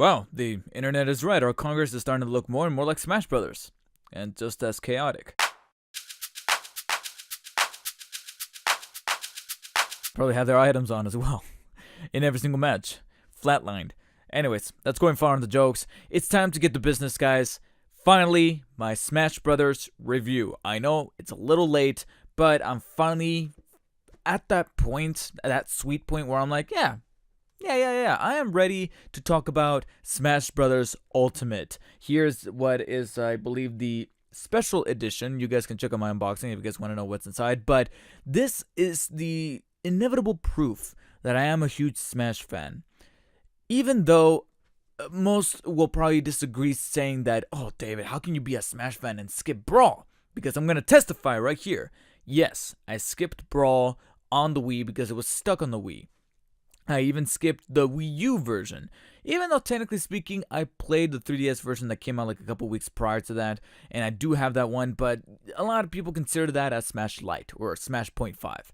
Wow, the internet is right. Our Congress is starting to look more and more like Smash Brothers, and just as chaotic. Probably have their items on as well in every single match. Flatlined. Anyways, that's going far on the jokes. It's time to get to business, guys. Finally, my Smash Brothers review. I know it's a little late, but I'm finally at that point, that sweet point where I'm like, yeah. I am ready to talk about Smash Brothers Ultimate. Here's what is, I believe, the special edition. You guys can check out my unboxing if you guys want to know what's inside. But this is the inevitable proof that I am a huge Smash fan. Even though most will probably disagree, saying that, oh, David, how can you be a Smash fan and skip Brawl? Because I'm going to testify right here. Yes, I skipped Brawl on the Wii because it was stuck on the Wii. I even skipped the Wii U version. Even though technically speaking, I played the 3DS version that came out like a couple weeks prior to that, and I do have that one, but a lot of people consider that as Smash Lite or Smash Point 5.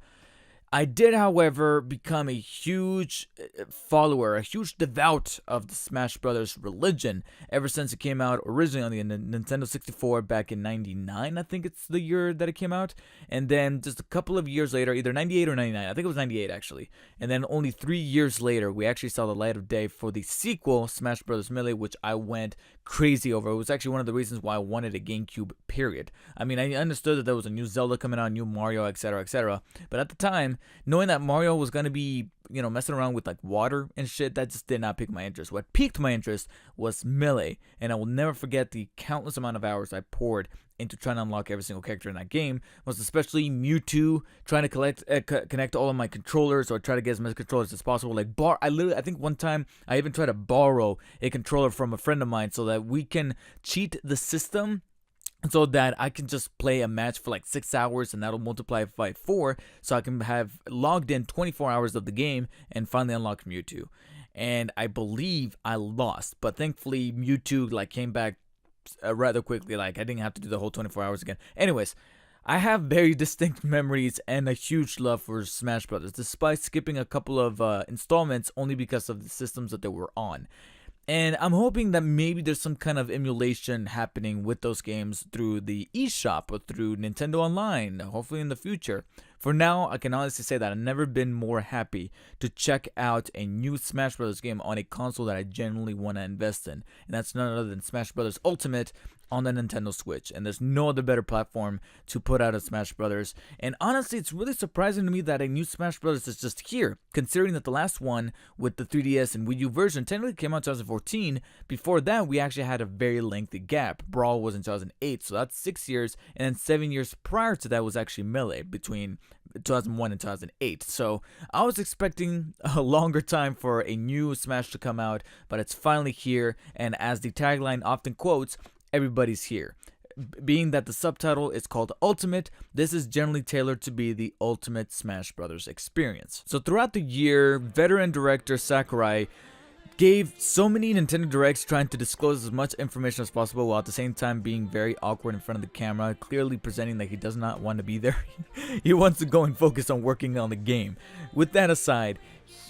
I did, however, become a huge follower, a huge devout of the Smash Brothers religion ever since it came out originally on the Nintendo 64 back in 99, I think it's the year that it came out. And then just a couple of years later, either 98 or 99, I think it was 98 actually. And then only 3 years later, we actually saw the light of day for the sequel, Smash Brothers Melee, which I went crazy over. It was actually one of the reasons why I wanted a GameCube, period. I mean, I understood that there was a new Zelda coming out, new Mario, etc., etc. But at the time, knowing that Mario was going to be, messing around with like water and shit, that just did not pique my interest. What piqued my interest was Melee, and I will never forget the countless amount of hours I poured into trying to unlock every single character in that game. Most especially Mewtwo, trying to connect all of my controllers or try to get as many controllers as possible. Like I think one time I even tried to borrow a controller from a friend of mine so that we can cheat the system, so that I can just play a match for like 6 hours and that'll multiply by 4, so I can have logged in 24 hours of the game and finally unlock Mewtwo. And I believe I lost, but thankfully Mewtwo like came back rather quickly. Like I didn't have to do the whole 24 hours again. Anyways, I have very distinct memories and a huge love for Smash Brothers, despite skipping a couple of installments only because of the systems that they were on. And I'm hoping that maybe there's some kind of emulation happening with those games through the eShop or through Nintendo Online, hopefully in the future. For now, I can honestly say that I've never been more happy to check out a new Smash Bros. Game on a console that I genuinely want to invest in. And that's none other than Smash Bros. Ultimate on the Nintendo Switch. And there's no other better platform to put out a Smash Bros. And honestly, it's really surprising to me that a new Smash Bros. Is just here, considering that the last one with the 3DS and Wii U version technically came out in 2014. Before that, we actually had a very lengthy gap. Brawl was in 2008, so that's 6 years. And then 7 years prior to that was actually Melee, between 2001 and 2008. So I was expecting a longer time for a new Smash to come out, but it's finally here. And as the tagline often quotes, everybody's here. Being that the subtitle is called Ultimate, this is generally tailored to be the ultimate Smash Brothers experience. So throughout the year, veteran director Sakurai gave so many Nintendo Directs trying to disclose as much information as possible while at the same time being very awkward in front of the camera, clearly presenting that he does not want to be there. He wants to go and focus on working on the game. With that aside,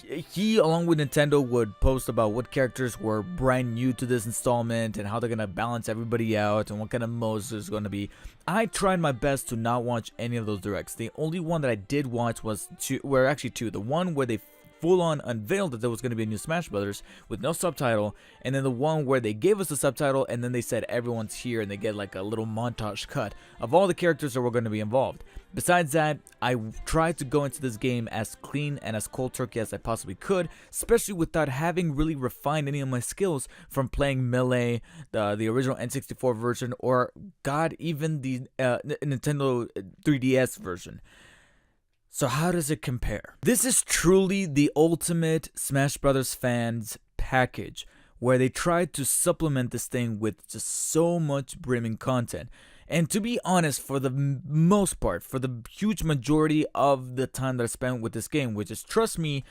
he along with Nintendo would post about what characters were brand new to this installment and how they're going to balance everybody out and what kind of modes there's going to be. I tried my best to not watch any of those directs. The only one that I did watch was two. The one where they full on unveiled that there was going to be a new Smash Brothers with no subtitle, and then the one where they gave us the subtitle and then they said everyone's here and they get like a little montage cut of all the characters that were going to be involved. Besides that, I tried to go into this game as clean and as cold turkey as I possibly could, especially without having really refined any of my skills from playing Melee, the original N64 version, or God, even the Nintendo 3DS version. So how does it compare? This is truly the ultimate Smash Brothers fans package, where they tried to supplement this thing with just so much brimming content. And to be honest, for the most part, for the huge majority of the time that I spent with this game, which is, trust me,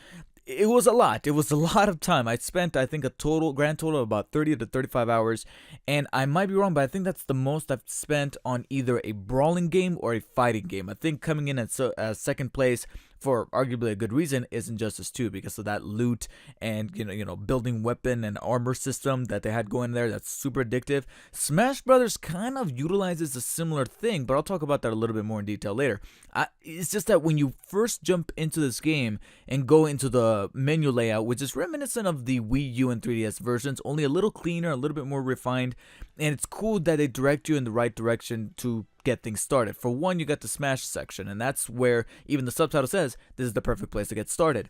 it was a lot. It was a lot of time. I spent, I think, a grand total of about 30 to 35 hours. And I might be wrong, but I think that's the most I've spent on either a brawling game or a fighting game. I think coming in at second place for arguably a good reason, is Injustice 2 because of that loot and building weapon and armor system that they had going there. That's super addictive. Smash Brothers kind of utilizes a similar thing, but I'll talk about that a little bit more in detail later. It's just that when you first jump into this game and go into the menu layout, which is reminiscent of the Wii U and 3DS versions, only a little cleaner, a little bit more refined, and it's cool that they direct you in the right direction to get things started. For one, you got the Smash section, and that's where even the subtitle says this is the perfect place to get started.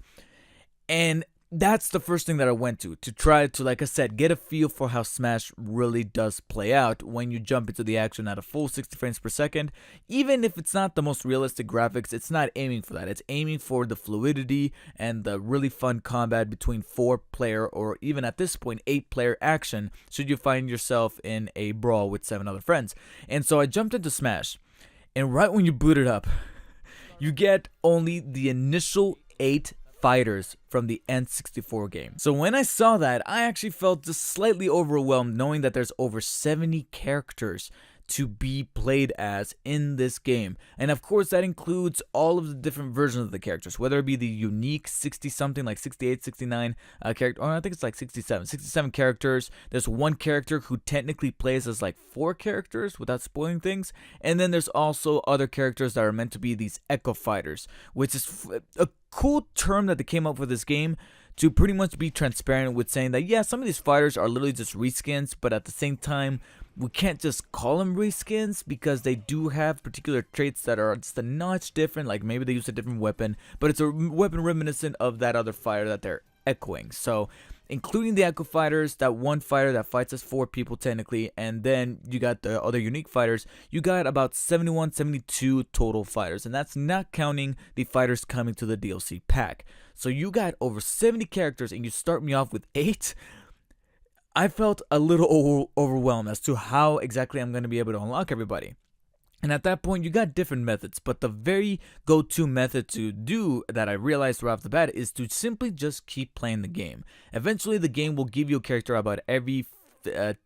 And that's the first thing that I went to try to, like I said, get a feel for how Smash really does play out when you jump into the action at a full 60 frames per second. Even if it's not the most realistic graphics, it's not aiming for that. It's aiming for the fluidity and the really fun combat between 4-player or even at this point 8-player action should you find yourself in a brawl with 7 other friends. And so I jumped into Smash, and right when you boot it up, you get only the initial 8 fighters from the N64 game. So when I saw that, I actually felt just slightly overwhelmed knowing that there's over 70 characters to be played as in this game. And of course that includes all of the different versions of the characters, whether it be the unique 60 something, like 68, 69 character, or I think it's like 67 characters. There's one character who technically plays as like 4 characters without spoiling things. And then there's also other characters that are meant to be these Echo Fighters, which is a cool term that they came up with this game to pretty much be transparent with saying that, yeah, some of these fighters are literally just reskins, but at the same time, we can't just call them reskins because they do have particular traits that are just a notch different, like maybe they use a different weapon, but it's a weapon reminiscent of that other fighter that they're echoing. So including the Echo Fighters, that one fighter that fights as 4 people technically, and then you got the other unique fighters, you got about 71, 72 total fighters, and that's not counting the fighters coming to the DLC pack. So you got over 70 characters and you start me off with 8. I felt a little overwhelmed as to how exactly I'm going to be able to unlock everybody. And at that point, you got different methods, but the very go-to method to do that I realized right off the bat is to simply just keep playing the game. Eventually, the game will give you a character about every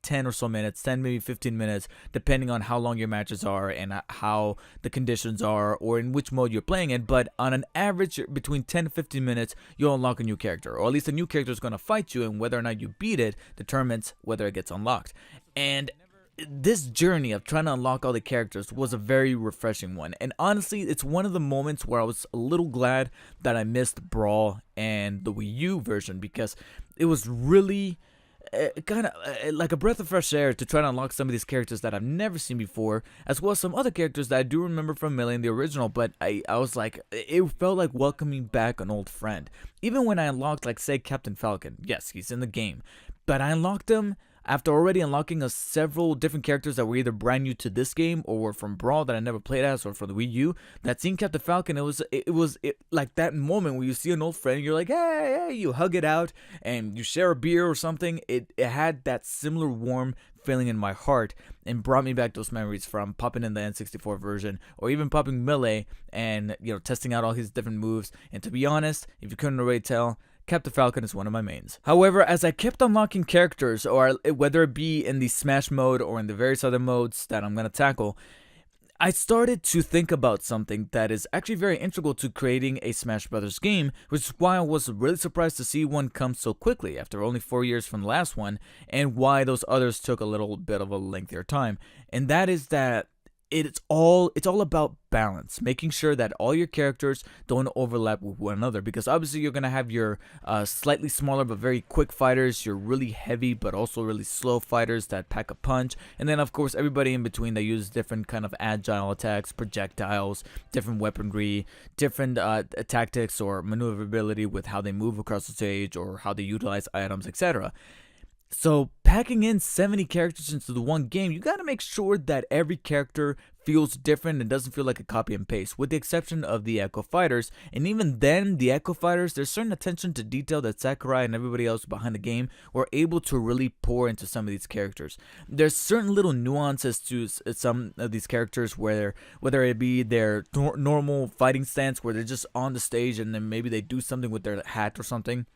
10 or so minutes, 10 maybe 15 minutes, depending on how long your matches are and how the conditions are or in which mode you're playing in. But on an average, between 10 to 15 minutes, you'll unlock a new character, or at least a new character is going to fight you, and whether or not you beat it determines whether it gets unlocked. And this journey of trying to unlock all the characters was a very refreshing one, and honestly, it's one of the moments where I was a little glad that I missed Brawl and the Wii U version, because it was really kind of like a breath of fresh air to try to unlock some of these characters that I've never seen before, as well as some other characters that I do remember from Melee in the original, but I was like, it felt like welcoming back an old friend. Even when I unlocked, like, say, Captain Falcon, yes, he's in the game, but I unlocked him after already unlocking several different characters that were either brand new to this game or were from Brawl that I never played as, or from the Wii U. That seeing Captain Falcon, it was like that moment where you see an old friend and you're like, hey, you hug it out and you share a beer or something. It had that similar warm feeling in my heart and brought me back those memories from popping in the N64 version, or even popping Melee and testing out all his different moves. And to be honest, if you couldn't already tell, Captain Falcon is one of my mains. However, as I kept unlocking characters, or whether it be in the Smash mode or in the various other modes that I'm going to tackle, I started to think about something that is actually very integral to creating a Smash Brothers game, which is why I was really surprised to see one come so quickly after only 4 years from the last one, and why those others took a little bit of a lengthier time. And that is that it's all about balance, making sure that all your characters don't overlap with one another, because obviously you're going to have your slightly smaller but very quick fighters, your really heavy but also really slow fighters that pack a punch, and then of course everybody in between that uses different kind of agile attacks, projectiles, different weaponry, different tactics or maneuverability with how they move across the stage or how they utilize items, etc. So packing in 70 characters into the one game, you gotta make sure that every character feels different and doesn't feel like a copy and paste, with the exception of the Echo Fighters. And even then, the Echo Fighters, there's certain attention to detail that Sakurai and everybody else behind the game were able to really pour into some of these characters. There's certain little nuances to some of these characters, whether it be their normal fighting stance, where they're just on the stage and then maybe they do something with their hat or something,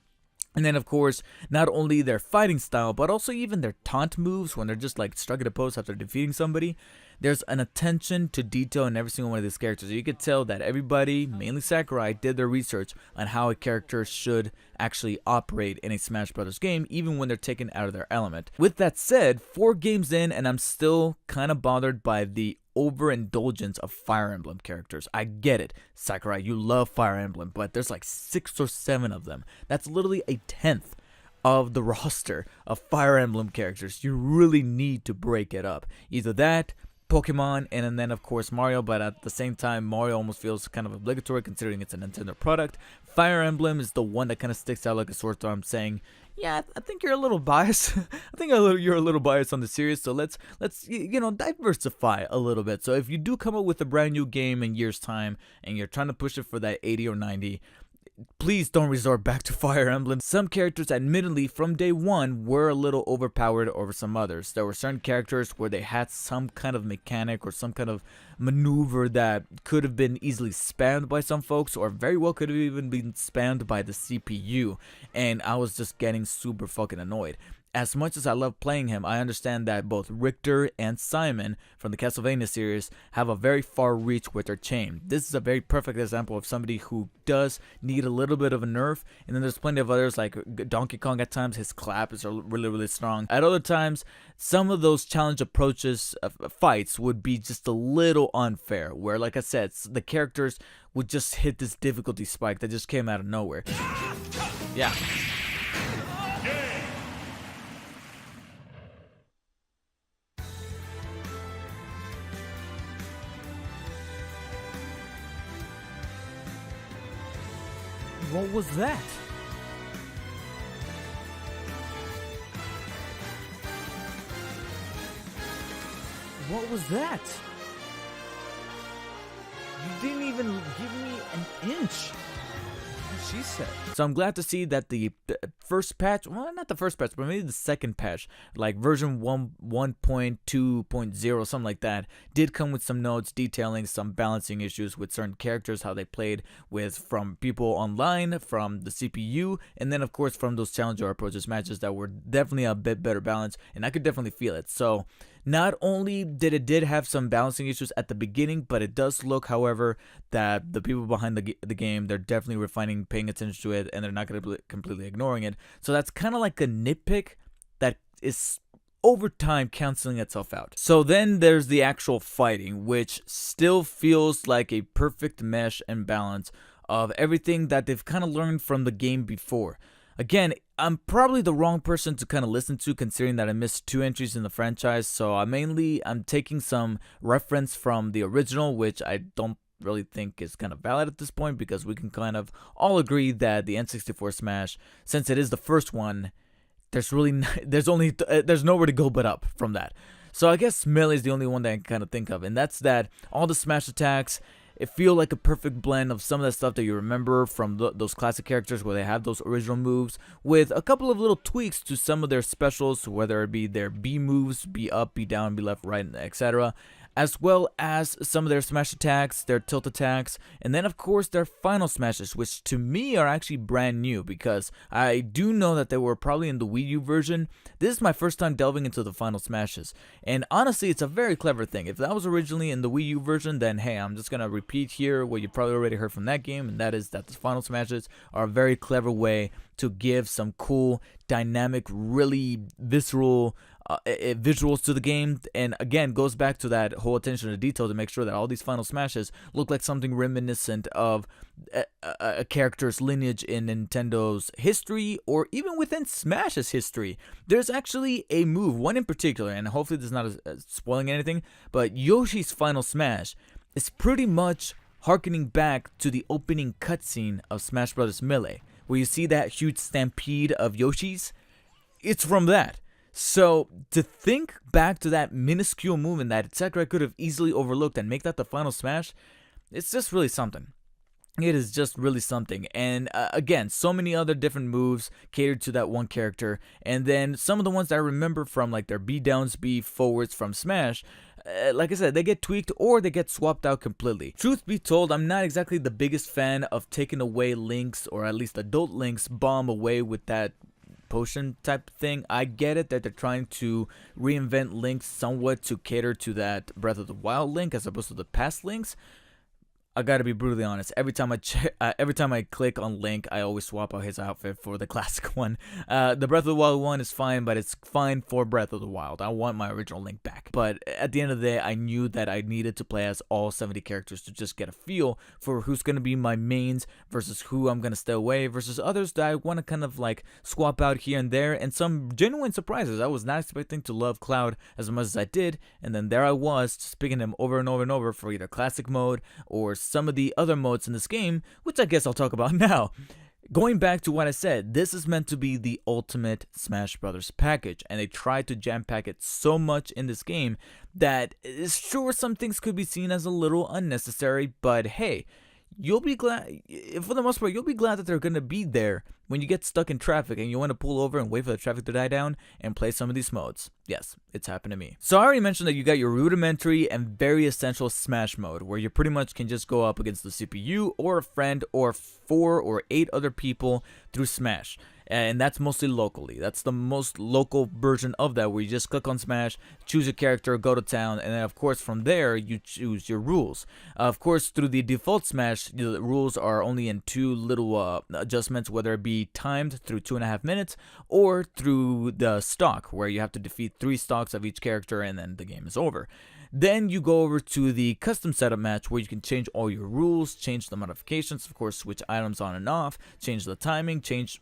And then, of course, not only their fighting style, but also even their taunt moves when they're just like struck at a pose after defeating somebody. There's an attention to detail in every single one of these characters. You could tell that everybody, mainly Sakurai, did their research on how a character should actually operate in a Smash Bros. Game, even when they're taken out of their element. With that said, 4 games in, and I'm still kind of bothered by the overindulgence of Fire Emblem characters. I get it, Sakurai, you love Fire Emblem, but there's like 6 or 7 of them. That's literally a tenth of the roster of Fire Emblem characters. You really need to break it up. Either that, Pokemon, and then of course Mario, but at the same time Mario almost feels kind of obligatory considering it's a Nintendo product. Fire Emblem is the one that kind of sticks out like a sore thumb, saying, yeah, I think you're a little biased. I think you're a little biased on the series, so let's diversify a little bit. So if you do come up with a brand new game in years time and you're trying to push it for that 80 or 90, please don't resort back to Fire Emblem. Some characters, admittedly, from day one, were a little overpowered over some others. There were certain characters where they had some kind of mechanic or some kind of maneuver that could have been easily spammed by some folks, or very well could have even been spammed by the CPU, and I was just getting super fucking annoyed. As much as I love playing him, I understand that both Richter and Simon from the Castlevania series have a very far reach with their chain. This is a very perfect example of somebody who does need a little bit of a nerf, and then there's plenty of others like Donkey Kong. At times his clap is really, really strong. At other times, some of those challenge approaches fights would be just a little unfair, where, like I said, the characters would just hit this difficulty spike that just came out of nowhere. Yeah. What was that? What was that? You didn't even give me an inch. She said. So I'm glad to see that the first patch, well, not the first patch, but maybe the second patch, like version 1.2.0, something like that, did come with some notes detailing some balancing issues with certain characters, how they played with from people online, from the CPU, and then of course from those challenger approaches matches that were definitely a bit better balanced, and I could definitely feel it. So not only did have some balancing issues at the beginning, but it does look, however, that the people behind the game, they're definitely refining, paying attention to it, and they're not going to be completely ignoring it. So that's kind of like a nitpick that is over time canceling itself out. So then there's the actual fighting, which still feels like a perfect mesh and balance of everything that they've kind of learned from the game before. Again, I'm probably the wrong person to kind of listen to, considering that I missed 2 entries in the franchise, so I'm taking some reference from the original, which I don't really think is kind of valid at this point, because we can kind of all agree that the N64 Smash, since it is the first one, there's nowhere to go but up from that. So I guess Melee is the only one that I can kind of think of, and that's that all the Smash attacks, it feel like a perfect blend of some of that stuff that you remember from those classic characters where they have those original moves, with a couple of little tweaks to some of their specials, whether it be their B moves, B up, B down, B left, right, etc., as well as some of their smash attacks, their tilt attacks, and then of course their final smashes, which to me are actually brand new, because I do know that they were probably in the Wii U version. This is my first time delving into the final smashes, and honestly it's a very clever thing. If that was originally in the Wii U version, then hey, I'm just gonna repeat here what you probably already heard from that game, and that is that the final smashes are a very clever way to give some cool, dynamic, really visceral visuals to the game, and again goes back to that whole attention to detail to make sure that all these final smashes look like something reminiscent of a character's lineage in Nintendo's history, or even within Smash's history. There's actually a move, one in particular, and hopefully this is not spoiling anything, but Yoshi's final smash is pretty much harkening back to the opening cutscene of Smash Bros. Melee, where you see that huge stampede of Yoshis. It's from that. So to think back to that minuscule movement that Sakurai could have easily overlooked and make that the final smash, it's just really something. It is just really something. And again, so many other different moves catered to that one character. And then some of the ones that I remember from like their B downs, B forwards from Smash, like I said, they get tweaked or they get swapped out completely. Truth be told, I'm not exactly the biggest fan of taking away Link's, or at least adult Link's, bomb away with that potion type thing. I get it that they're trying to reinvent Link somewhat to cater to that Breath of the Wild Link as opposed to the past Links. I gotta be brutally honest. Every time I click on Link, I always swap out his outfit for the classic one. The Breath of the Wild one is fine, but it's fine for Breath of the Wild. I want my original Link back. But at the end of the day, I knew that I needed to play as all 70 characters to just get a feel for who's gonna be my mains versus who I'm gonna stay away versus others that I want to kind of like swap out here and there. And some genuine surprises. I was not expecting to love Cloud as much as I did, and then there I was just picking him over and over and over for either classic mode or some of the other modes in this game, which I guess I'll talk about now. Going back to what I said, this is meant to be the ultimate Smash Brothers package, and they tried to jam pack it so much in this game that sure, some things could be seen as a little unnecessary, but hey, you'll be glad, for the most part, you'll be glad that they're going to be there when you get stuck in traffic and you want to pull over and wait for the traffic to die down and play some of these modes. Yes, it's happened to me. So I already mentioned that you got your rudimentary and very essential Smash mode, where you pretty much can just go up against the CPU or a friend or 4 or 8 other people through Smash. And that's mostly locally. That's the most local version of that, where you just click on Smash, choose your character, go to town, and then of course from there you choose your rules. Of course, through the default Smash, the rules are only in 2 little adjustments, whether it be timed through 2.5 minutes or through the stock, where you have to defeat 3 stocks of each character and then the game is over. Then you go over to the custom setup match, where you can change all your rules, change the modifications, of course switch items on and off, change the timing, change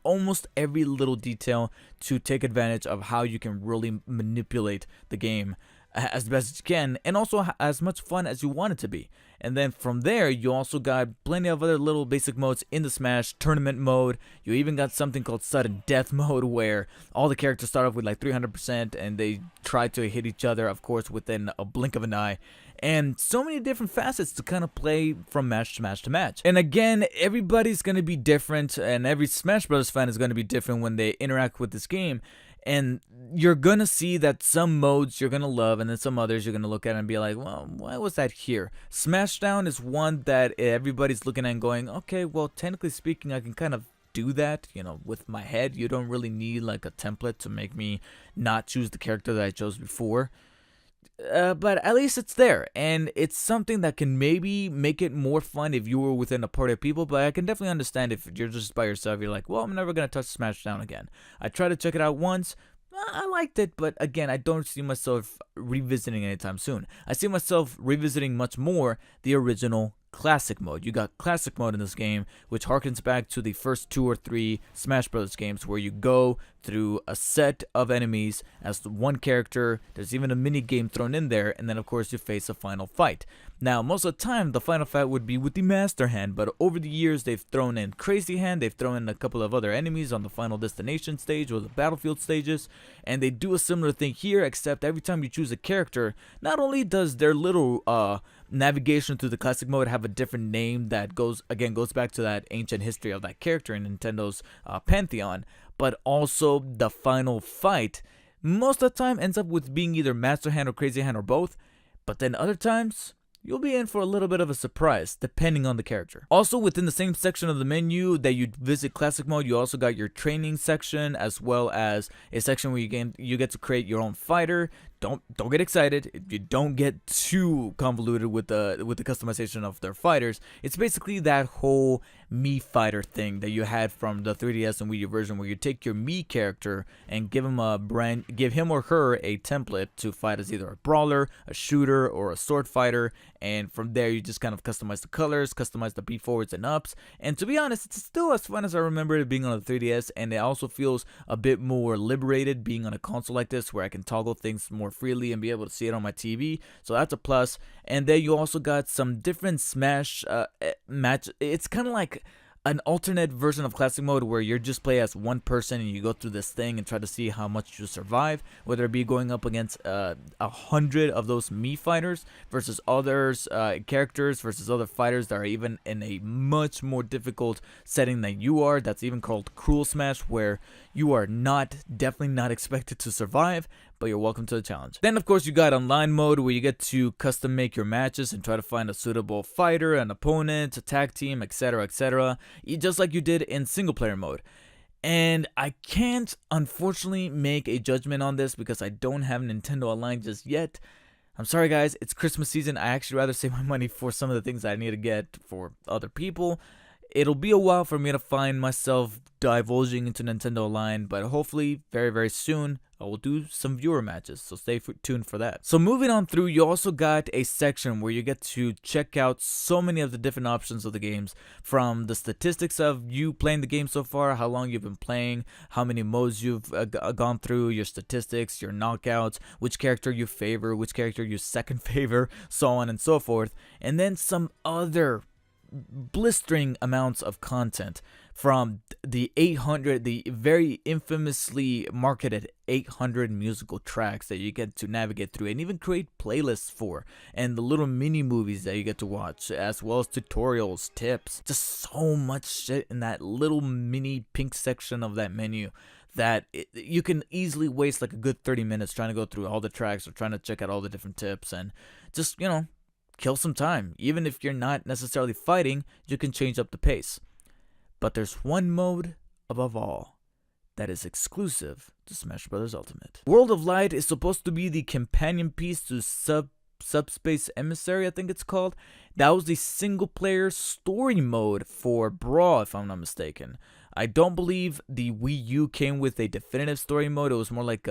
almost every little detail to take advantage of how you can really manipulate the game as best as you can, and also as much fun as you want it to be. And then from there, you also got plenty of other little basic modes in the Smash. Tournament mode, you even got something called sudden death mode, where all the characters start off with like 300% and they try to hit each other, of course within a blink of an eye. And so many different facets to kind of play from match to match to match. And again, everybody's going to be different, and every Smash Bros. Fan is going to be different when they interact with this game. And you're going to see that some modes you're going to love, and then some others you're going to look at and be like, well, why was that here? Smashdown is one that everybody's looking at and going, okay, well, technically speaking, I can kind of do that, with my head. You don't really need like a template to make me not choose the character that I chose before. But at least it's there, and it's something that can maybe make it more fun if you were within a party of people. But I can definitely understand if you're just by yourself, you're like, well, I'm never going to touch Smashdown again. I tried to check it out once. I liked it, but again, I don't see myself revisiting anytime soon. I see myself revisiting much more the original classic mode. You got classic mode in this game, which harkens back to the first 2 or 3 Smash Bros. Games, where you go through a set of enemies as the one character. There's even a mini game thrown in there, and then of course you face a final fight. Now, most of the time, the final fight would be with the Master Hand, but over the years, they've thrown in Crazy Hand, they've thrown in a couple of other enemies on the Final Destination stage or the Battlefield stages, and they do a similar thing here, except every time you choose a character, not only does their little navigation through the classic mode have a different name that goes back to that ancient history of that character in Nintendo's pantheon, but also the final fight most of the time ends up with being either Master Hand or Crazy Hand or both, but then other times you'll be in for a little bit of a surprise, depending on the character. Also, within the same section of the menu that you visit classic mode, you also got your training section, as well as a section where you get to create your own fighter. Don't get excited. You don't get too convoluted with the customization of their fighters. It's basically that whole Mii fighter thing that you had from the 3DS and Wii U version, where you take your Mii character and give him or her a template to fight as either a brawler, a shooter, or a sword fighter. And from there, you just kind of customize the colors, customize the B forwards and ups. And to be honest, it's still as fun as I remember it being on the 3DS, and it also feels a bit more liberated being on a console like this, where I can toggle things more freely and be able to see it on my TV. So that's a plus. And then you also got some different Smash match. It's kind of like an alternate version of classic mode where you're just play as one person and you go through this thing and try to see how much you survive, whether it be going up against 100 of those Mii fighters versus others characters versus other fighters that are even in a much more difficult setting than you are. That's even called Cruel Smash, where you are definitely not expected to survive, but you're welcome to the challenge. Then of course you got online mode, where you get to custom make your matches and try to find a suitable fighter, an opponent, a tag team, etc, etc, just like you did in single player mode. And I can't unfortunately make a judgment on this because I don't have Nintendo Online just yet. I'm sorry guys, it's Christmas season. I actually rather save my money for some of the things I need to get for other people. It'll be a while for me to find myself divulging into Nintendo Online, but hopefully very, very soon I will do some viewer matches, so stay tuned for that. So moving on through, you also got a section where you get to check out so many of the different options of the games, from the statistics of you playing the game so far, how long you've been playing, how many modes you've gone through, your statistics, your knockouts, which character you favor, which character you second favor, so on and so forth, and then some other blistering amounts of content, from the very infamously marketed 800 musical tracks that you get to navigate through and even create playlists for, and the little mini movies that you get to watch, as well as tutorials, tips, just so much shit in that little mini pink section of that menu that you can easily waste like a good 30 minutes trying to go through all the tracks or trying to check out all the different tips and just, kill some time. Even if you're not necessarily fighting, you can change up the pace. But there's one mode above all that is exclusive to Smash Bros. Ultimate. World of Light is supposed to be the companion piece to Subspace Emissary, I think it's called. That was the single player story mode for Brawl, if I'm not mistaken. I don't believe the Wii U came with a definitive story mode. It was more like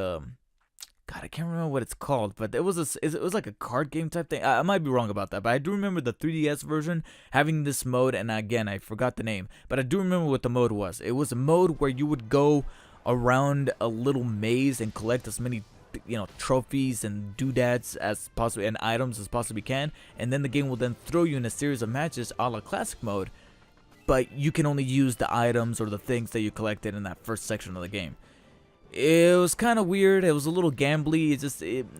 God, I can't remember what it's called, but it was like a card game type thing. I might be wrong about that, but I do remember the 3DS version having this mode, and again, I forgot the name, but I do remember what the mode was. It was a mode where you would go around a little maze and collect as many trophies and doodads as possible and items as possibly can, and then the game will then throw you in a series of matches a la classic mode, but you can only use the items or the things that you collected in that first section of the game. It was kind of weird. It was a little gambly.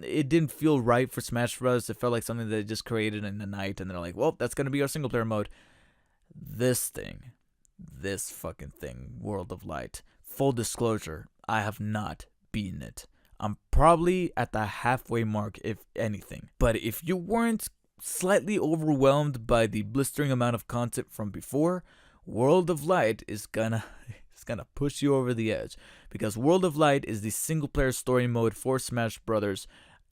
It didn't feel right for Smash Bros. It felt like something they just created in the night, and they're like, well, that's gonna be our single player mode. This fucking thing, World of Light. Full disclosure, I have not beaten it. I'm probably at the halfway mark, if anything. But if you weren't slightly overwhelmed by the blistering amount of content from before, World of Light is gonna push you over the edge, because World of Light is the single player story mode for Smash Bros.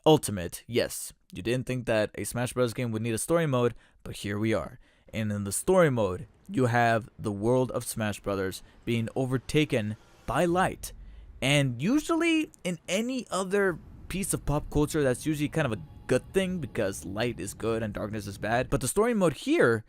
Ultimate. Yes, you didn't think that a Smash Bros. Game would need a story mode, but here we are. And in the story mode, you have the world of Smash Bros. Being overtaken by light. And usually in any other piece of pop culture, that's usually kind of a good thing, because light is good and darkness is bad. But the story mode here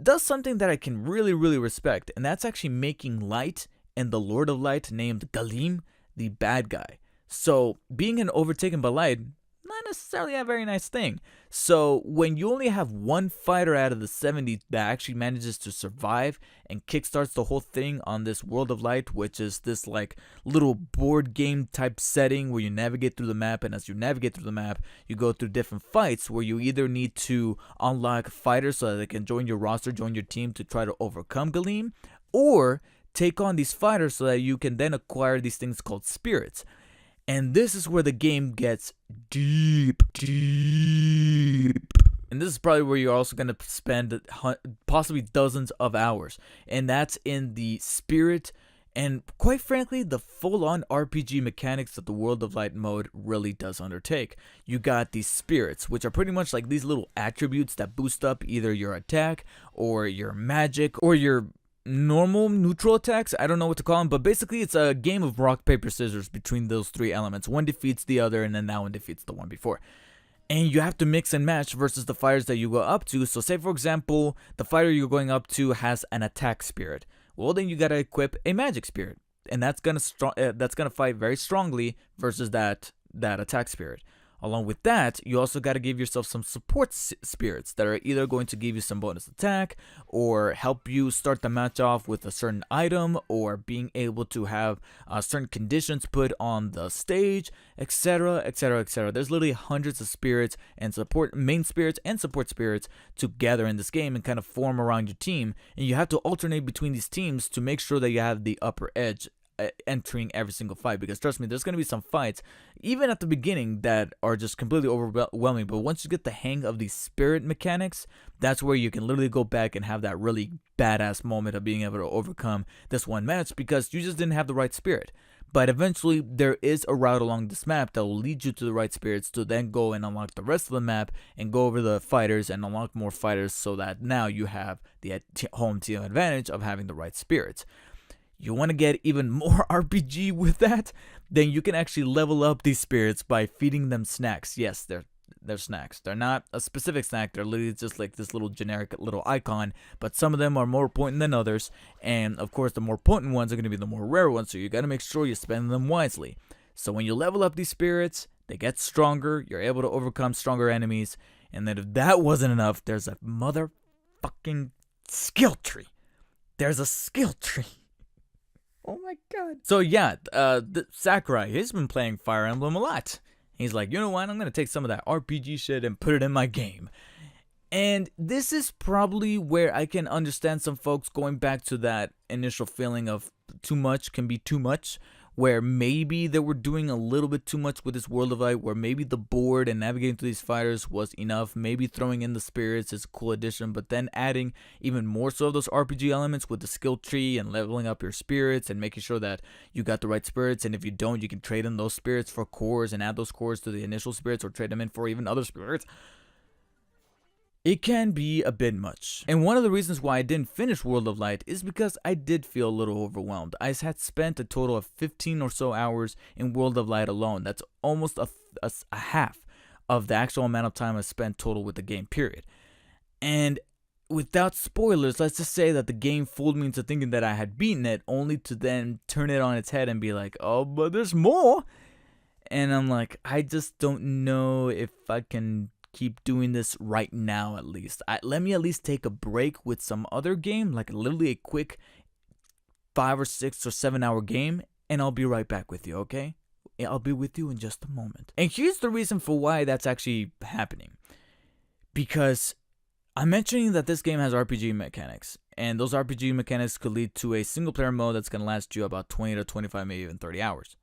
does something that I can really, really respect, and that's actually making Light and the Lord of Light, named Galeem, the bad guy. So being overtaken by light, not necessarily a very nice thing. So when you only have one fighter out of the 70 that actually manages to survive and kickstarts the whole thing on this World of Light, which is this like little board game type setting where you navigate through the map, and as you navigate through the map, you go through different fights where you either need to unlock fighters so that they can join your roster, join your team to try to overcome Galeem, or take on these fighters so that you can then acquire these things called spirits. And this is where the game gets deep. And this is probably where you're also going to spend possibly dozens of hours. And that's in the spirit and, quite frankly, the full-on RPG mechanics that the World of Light mode really does undertake. You got these spirits, which are pretty much like these little attributes that boost up either your attack or your magic or your normal neutral attacks. I don't know what to call them, but basically it's a game of rock, paper, scissors between those three elements. One defeats the other, and then that one defeats the one before. And you have to mix and match versus the fighters that you go up to. So say, for example, the fighter you're going up to has an attack spirit. Well, then you gotta equip a magic spirit, and that's gonna fight very strongly versus that attack spirit. Along with that, you also got to give yourself some support spirits that are either going to give you some bonus attack or help you start the match off with a certain item or being able to have certain conditions put on the stage, etc., etc., etc. There's literally hundreds of spirits and main spirits and support spirits to gather in this game and kind of form around your team, and you have to alternate between these teams to make sure that you have the upper edge entering every single fight. Because trust me, there's going to be some fights even at the beginning that are just completely overwhelming, but once you get the hang of these spirit mechanics, that's where you can literally go back and have that really badass moment of being able to overcome this one match because you just didn't have the right spirit. But eventually there is a route along this map that will lead you to the right spirits to then go and unlock the rest of the map and go over the fighters and unlock more fighters, so that now you have the home team advantage of having the right spirits. You want to get even more RPG with that? Then you can actually level up these spirits by feeding them snacks. Yes, they're snacks. They're not a specific snack. They're literally just like this little generic little icon, but some of them are more potent than others. And of course, the more potent ones are going to be the more rare ones, so you got to make sure you spend them wisely. So when you level up these spirits, they get stronger. You're able to overcome stronger enemies. And then if that wasn't enough, there's a motherfucking skill tree. There's a skill tree. Oh my god. So yeah, Sakurai, he's been playing Fire Emblem a lot. He's like, you know what, I'm going to take some of that RPG shit and put it in my game. And this is probably where I can understand some folks going back to that initial feeling of too much can be too much, where maybe they were doing a little bit too much with this World of Light, where maybe the board and navigating through these fighters was enough, maybe throwing in the spirits is a cool addition, but then adding even more so of those RPG elements with the skill tree and leveling up your spirits and making sure that you got the right spirits, and if you don't, you can trade in those spirits for cores and add those cores to the initial spirits or trade them in for even other spirits. It can be a bit much. And one of the reasons why I didn't finish World of Light is because I did feel a little overwhelmed. I had spent a total of 15 or so hours in World of Light alone. That's almost a half of the actual amount of time I spent total with the game, period. And without spoilers, let's just say that the game fooled me into thinking that I had beaten it, only to then turn it on its head and be like, oh, but there's more. And I'm like, I just don't know if I can keep doing this right now. At least let me at least take a break with some other game, like literally a quick 5 or 6 or 7 hour game, and I'll be right back with you. Okay, I'll be with you in just a moment. And here's the reason for why that's actually happening, because I'm mentioning that this game has RPG mechanics, and those RPG mechanics could lead to a single player mode that's going to last you about 20 to 25, maybe even 30 hours.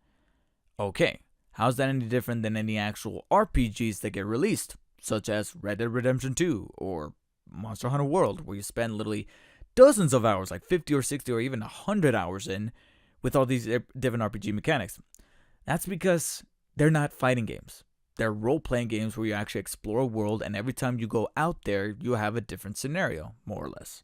Okay, how's that any different than any actual RPGs that get released, such as Red Dead Redemption 2 or Monster Hunter World, where you spend literally dozens of hours, like 50 or 60 or even 100 hours in, with all these different RPG mechanics? That's because they're not fighting games. They're role-playing games where you actually explore a world, and every time you go out there, you have a different scenario, more or less.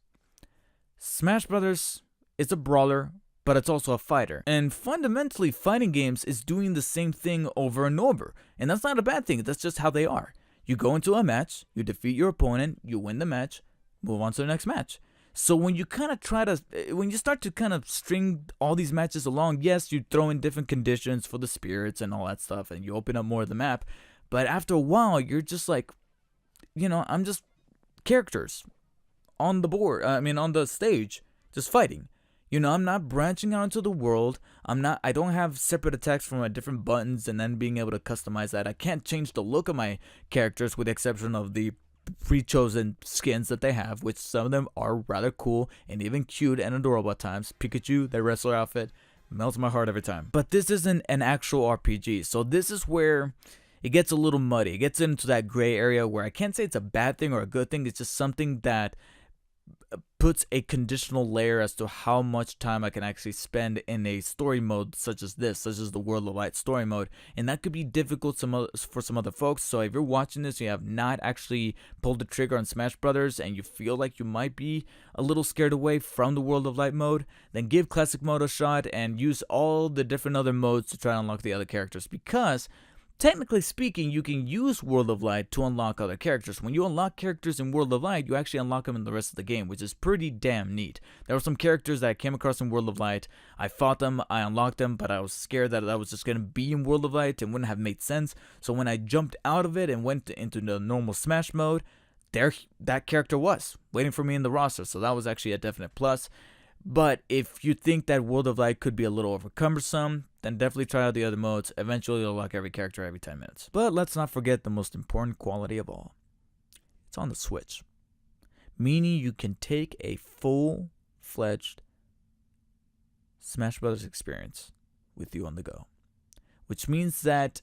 Smash Brothers is a brawler, but it's also a fighter. And fundamentally, fighting games is doing the same thing over and over. And that's not a bad thing, that's just how they are. You go into a match, you defeat your opponent, you win the match, move on to the next match. So when you start to kind of string all these matches along, yes, you throw in different conditions for the spirits and all that stuff, and you open up more of the map, but after a while, you're just like, I'm just characters on the board, on the stage, just fighting. I'm not branching out into the world. I don't have separate attacks for my different buttons and then being able to customize that. I can't change the look of my characters with the exception of the pre-chosen skins that they have, which some of them are rather cool and even cute and adorable at times. Pikachu, their wrestler outfit, melts my heart every time. But this isn't an actual RPG, so this is where it gets a little muddy. It gets into that gray area where I can't say it's a bad thing or a good thing. It's just something that puts a conditional layer as to how much time I can actually spend in a story mode such as the World of Light story mode, and that could be difficult for some other folks. So if you're watching this, you have not actually pulled the trigger on Smash Brothers, and you feel like you might be a little scared away from the World of Light mode, then give Classic Mode a shot and use all the different other modes to try to unlock the other characters, because technically speaking, you can use World of Light to unlock other characters. When you unlock characters in World of Light, you actually unlock them in the rest of the game, which is pretty damn neat. There were some characters that I came across in World of Light. I fought them, I unlocked them, but I was scared that I was just going to be in World of Light and wouldn't have made sense. So when I jumped out of it and went into the normal Smash mode, there that character was waiting for me in the roster. So that was actually a definite plus. But if you think that World of Light could be a little over cumbersome, then definitely try out the other modes. Eventually you'll unlock every character every 10 minutes. But let's not forget the most important quality of all. It's on the Switch. Meaning you can take a full-fledged Smash Brothers experience with you on the go. Which means that,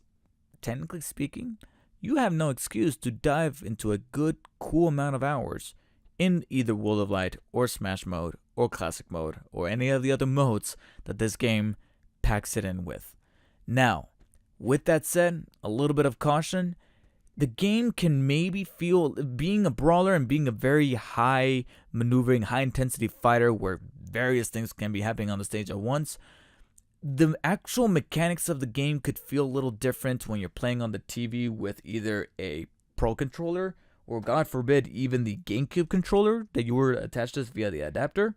technically speaking, you have no excuse to dive into a good, cool amount of hours in either World of Light or Smash mode or Classic mode or any of the other modes that this game packs it in with. Now, with that said, a little bit of caution. The game can maybe feel, being a brawler and being a very high maneuvering, high intensity fighter where various things can be happening on the stage at once, the actual mechanics of the game could feel a little different when you're playing on the TV with either a Pro controller or, God forbid, even the GameCube controller that you were attached to via the adapter,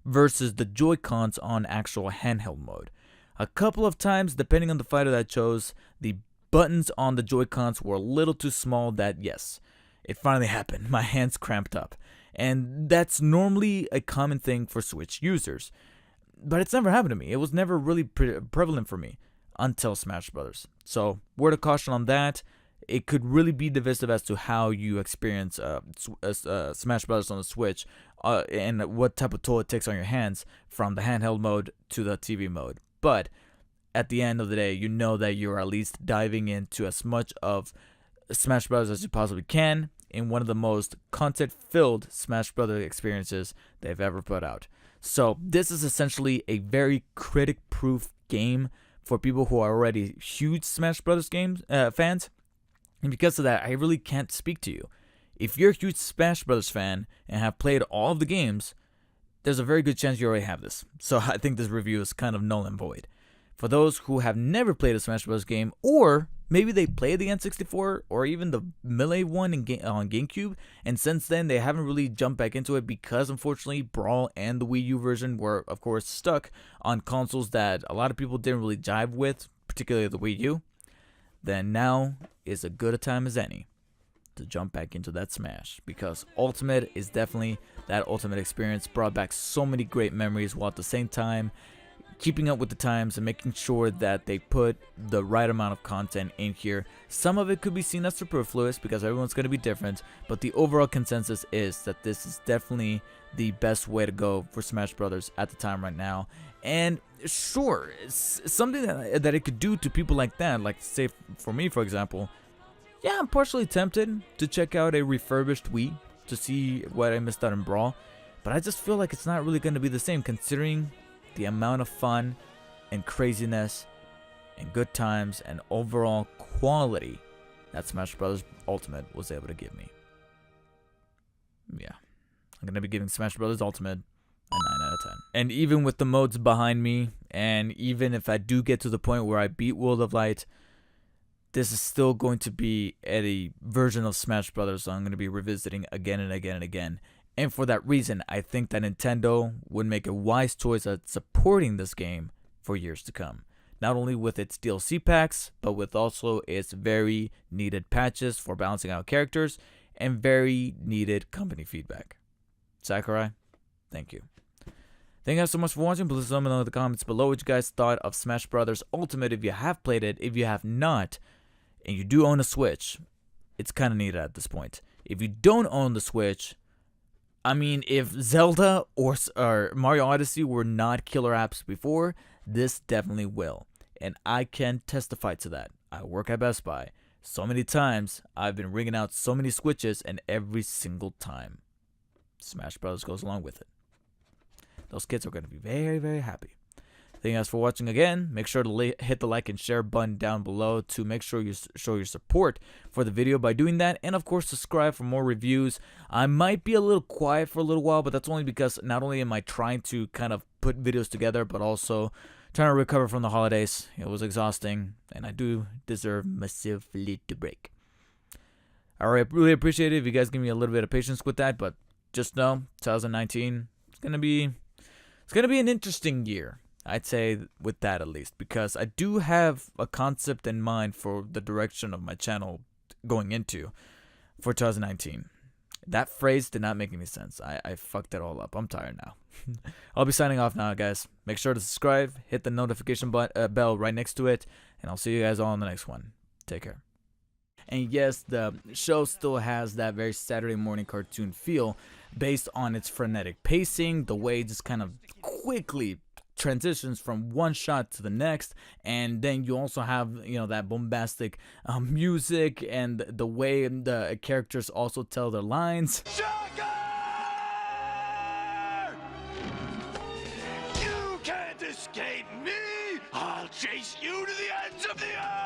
versus the Joy-Cons on actual handheld mode. A couple of times, depending on the fighter that I chose, the buttons on the Joy-Cons were a little too small that, yes, it finally happened. My hands cramped up. And that's normally a common thing for Switch users. But it's never happened to me. It was never really prevalent for me until Smash Brothers. So, word of caution on that. It could really be divisive as to how you experience Smash Brothers on the Switch and what type of toll it takes on your hands from the handheld mode to the TV mode. But at the end of the day, you know that you're at least diving into as much of Smash Brothers as you possibly can in one of the most content-filled Smash Brothers experiences they've ever put out. So this is essentially a very critic-proof game for people who are already huge Smash Brothers fans. And because of that, I really can't speak to you. If you're a huge Smash Brothers fan and have played all of the games, there's a very good chance you already have this. So I think this review is kind of null and void. For those who have never played a Smash Bros. Game, or maybe they played the N64 or even the Melee one on GameCube, and since then they haven't really jumped back into it because, unfortunately, Brawl and the Wii U version were, of course, stuck on consoles that a lot of people didn't really jive with, particularly the Wii U, then now is as good a time as any to jump back into that Smash, because Ultimate is definitely that ultimate experience. Brought back so many great memories while at the same time keeping up with the times and making sure that they put the right amount of content in here. Some of it could be seen as superfluous because everyone's going to be different, but the overall consensus is that this is definitely the best way to go for Smash Brothers at the time right now. And sure, it's something that it could do to people like that, like say for me, for example. Yeah, I'm partially tempted to check out a refurbished Wii to see what I missed out in Brawl, but I just feel like it's not really going to be the same considering the amount of fun and craziness and good times and overall quality that Smash Bros. Ultimate was able to give me. Yeah, I'm going to be giving Smash Bros. Ultimate a 9 out of 10. And even with the modes behind me, and even if I do get to the point where I beat World of Light, this is still going to be a version of Smash Brothers so I'm going to be revisiting again and again and again. And for that reason, I think that Nintendo would make a wise choice at supporting this game for years to come. Not only with its DLC packs, but with also its very needed patches for balancing out characters and very needed company feedback. Sakurai, thank you. Thank you guys so much for watching. Please let me know in the comments below what you guys thought of Smash Brothers Ultimate if you have played it. If you have not, and you do own a Switch, it's kind of needed at this point. If you don't own the Switch, I mean, if Zelda or Mario Odyssey were not killer apps before, this definitely will. And I can testify to that. I work at Best Buy. So many times, I've been ringing out so many Switches, and every single time, Smash Bros. Goes along with it. Those kids are going to be very, very happy. Thank you guys for watching again. Make sure to hit the like and share button down below to make sure you show your support for the video by doing that. And of course, subscribe for more reviews. I might be a little quiet for a little while, but that's only because not only am I trying to kind of put videos together, but also trying to recover from the holidays. It was exhausting, and I do deserve myself a little break. Alright, really appreciate it if you guys give me a little bit of patience with that, but just know 2019 it's gonna be an interesting year. I'd say with that at least, because I do have a concept in mind for the direction of my channel going into for 2019. That phrase did not make any sense. I fucked it all up. I'm tired now. I'll be signing off now, guys. Make sure to subscribe, hit the notification bell right next to it, and I'll see you guys all in the next one. Take care. And yes, the show still has that very Saturday morning cartoon feel based on its frenetic pacing, the way it just kind of quickly transitions from one shot to the next, and then you also have, you know, that bombastic music and the way the characters also tell their lines. Shocker! You can't escape me! I'll chase you to the ends of the earth!